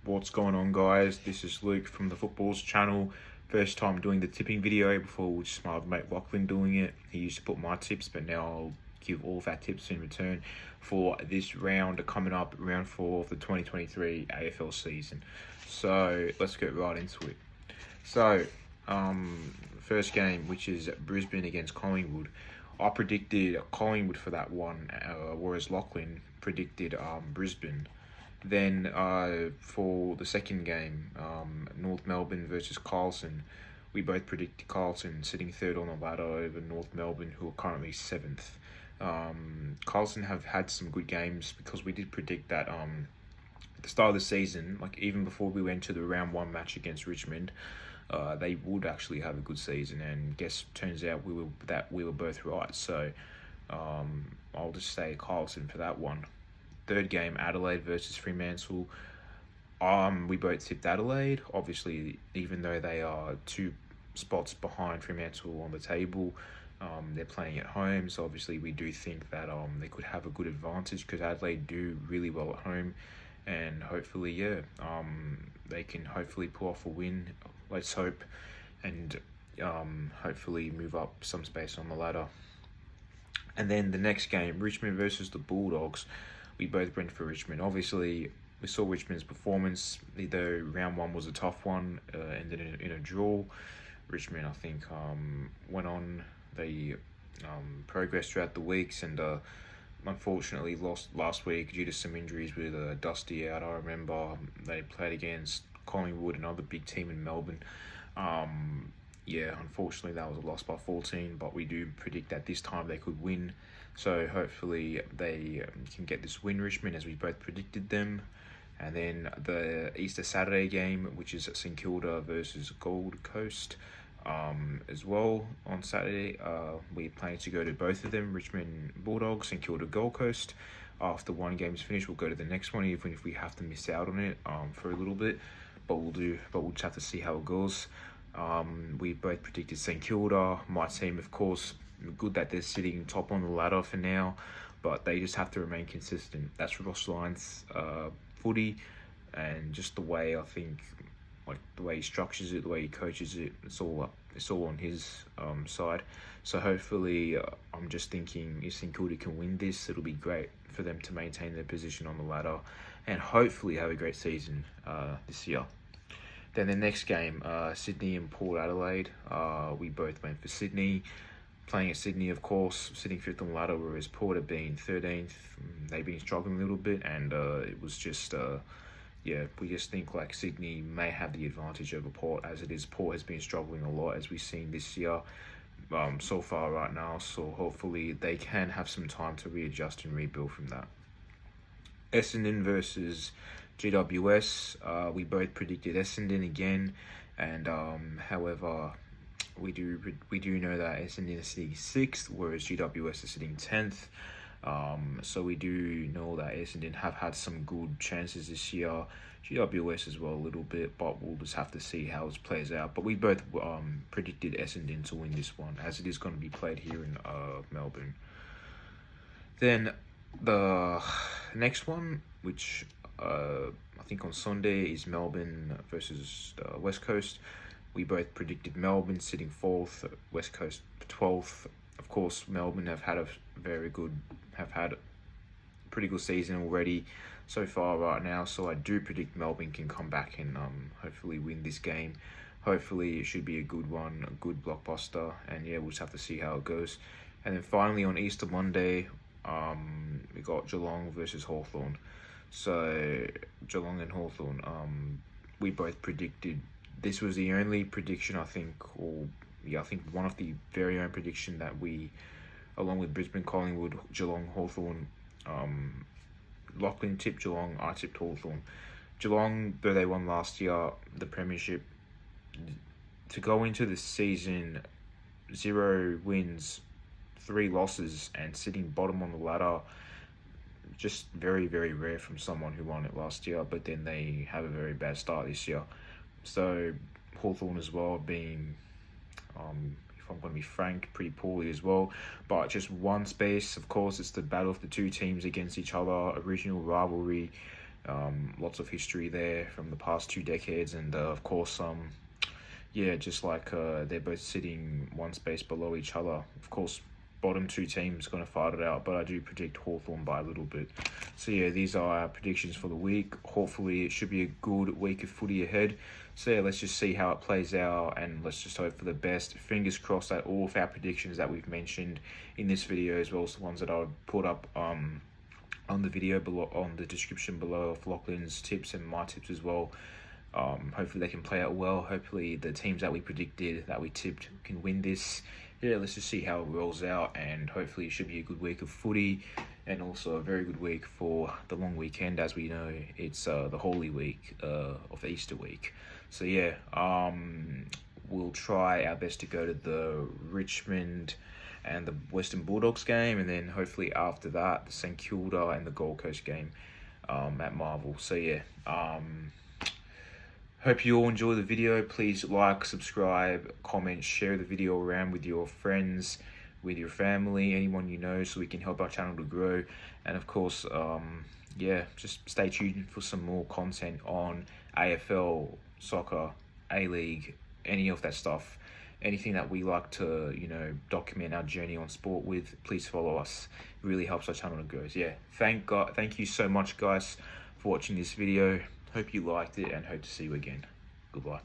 What's going on, guys? This is Luke from the Footballs channel. First time doing the tipping video. Before, was just my mate Lachlan doing it. He used to put my tips, but now I'll give all of our tips in return for this round coming up, round 4 of the 2023 AFL season. So let's get right into it. So, first game, which is Brisbane against Collingwood. I predicted Collingwood for that one, whereas Lachlan predicted Brisbane. Then for the second game, North Melbourne versus Carlton, we both predicted Carlton sitting third on the ladder over North Melbourne, who are currently 7th. Carlton have had some good games because we did predict that at the start of the season, like even before we went to the round 1 match against Richmond, they would actually have a good season, and turns out we were both right. So I'll just say Carlton for that one. Third game, Adelaide versus Fremantle. We both tipped Adelaide. Obviously, even though they are 2 spots behind Fremantle on the table, they're playing at home. So obviously, we do think that they could have a good advantage because Adelaide do really well at home, and hopefully, they can hopefully pull off a win. Let's hope, and hopefully move up some space on the ladder. And then the next game, Richmond versus the Bulldogs. We both went for Richmond. Obviously, we saw Richmond's performance, though round 1 was a tough one, ended in a draw. Richmond, I think, went on. They progressed throughout the weeks, and unfortunately lost last week due to some injuries with Dusty out. I remember they played against Collingwood, another big team in Melbourne. Unfortunately that was a loss by 14, but we do predict that this time they could win. So hopefully they can get this win, Richmond, as we both predicted them. And then the Easter Saturday game, which is St Kilda versus Gold Coast, as well on Saturday. We're planning to go to both of them, Richmond Bulldogs, St Kilda Gold Coast. After one game's finished, we'll go to the next one, even if we have to miss out on it for a little bit. But we'll just have to see how it goes. We both predicted St Kilda. My team, of course, good that they're sitting top on the ladder for now, but they just have to remain consistent. That's Ross Lyon's footy, and just the way I think, like the way he structures it, the way he coaches it, it's all on his side. So hopefully, I'm just thinking if St Kilda can win this, it'll be great for them to maintain their position on the ladder, and hopefully have a great season this year. Then the next game, Sydney and Port Adelaide. We both went for Sydney. Playing at Sydney, of course, sitting 5th on the ladder, whereas Port have been 13th. They've been struggling a little bit, and it was just, we just think like Sydney may have the advantage over Port, as it is. Port has been struggling a lot, as we've seen this year so far right now. So hopefully they can have some time to readjust and rebuild from that. Essendon versus GWS. We both predicted Essendon again, and however, we do know that Essendon is sitting 6th, whereas GWS is sitting 10th. So we do know that Essendon have had some good chances this year. GWS as well a little bit, but we'll just have to see how it plays out. But we both predicted Essendon to win this one, as it is going to be played here in Melbourne. Then the next one, which I think on Sunday, is Melbourne versus West Coast. We both predicted Melbourne sitting 4th, West Coast 12th. Of course, Melbourne have had a pretty good season already so far right now. So I do predict Melbourne can come back and hopefully win this game. Hopefully it should be a good one, a good blockbuster. And we'll just have to see how it goes. And then finally on Easter Monday, we got Geelong versus Hawthorn. So Geelong and Hawthorn, we both predicted. This was the only prediction, I think, I think one of the very own prediction that we, along with Brisbane, Collingwood, Geelong, Hawthorn, Lachlan tipped Geelong, I tipped Hawthorn. Geelong, though they won last year, the premiership, to go into the season 0 wins, 3 losses, and sitting bottom on the ladder, just very, very rare from someone who won it last year, but then they have a very bad start this year. So Hawthorn as well being, if I'm going to be frank, pretty poorly as well. But just one space, of course, it's the battle of the 2 teams against each other, original rivalry. Lots of history there from the past 2 decades, and of course, yeah, just like they're both sitting one space below each other. Of course, bottom 2 teams going to fight it out, but I do predict Hawthorn by a little bit. So yeah, these are our predictions for the week. Hopefully it should be a good week of footy ahead. So yeah, let's just see how it plays out, and let's just hope for the best. Fingers crossed that all of our predictions that we've mentioned in this video, as well as the ones that I put up on the video below, on the description below, of Lachlan's tips and my tips as well. Hopefully they can play out well. Hopefully the teams that we predicted, that we tipped, can win this. Yeah, let's just see how it rolls out, and hopefully it should be a good week of footy, and also a very good week for the long weekend. As we know, it's the Holy Week of the Easter week. So yeah, we'll try our best to go to the Richmond and the Western Bulldogs game, and then hopefully after that the St Kilda and the Gold Coast game at Marvel. So yeah, hope you all enjoy the video. Please like, subscribe, comment, share the video around with your friends, with your family, anyone you know, so we can help our channel to grow. And of course, yeah, just stay tuned for some more content on AFL, soccer, A-League, any of that stuff. Anything that we like to, document our journey on sport with, please follow us. It really helps our channel to grow. So yeah, thank you so much, guys, for watching this video. Hope you liked it, and hope to see you again. Goodbye.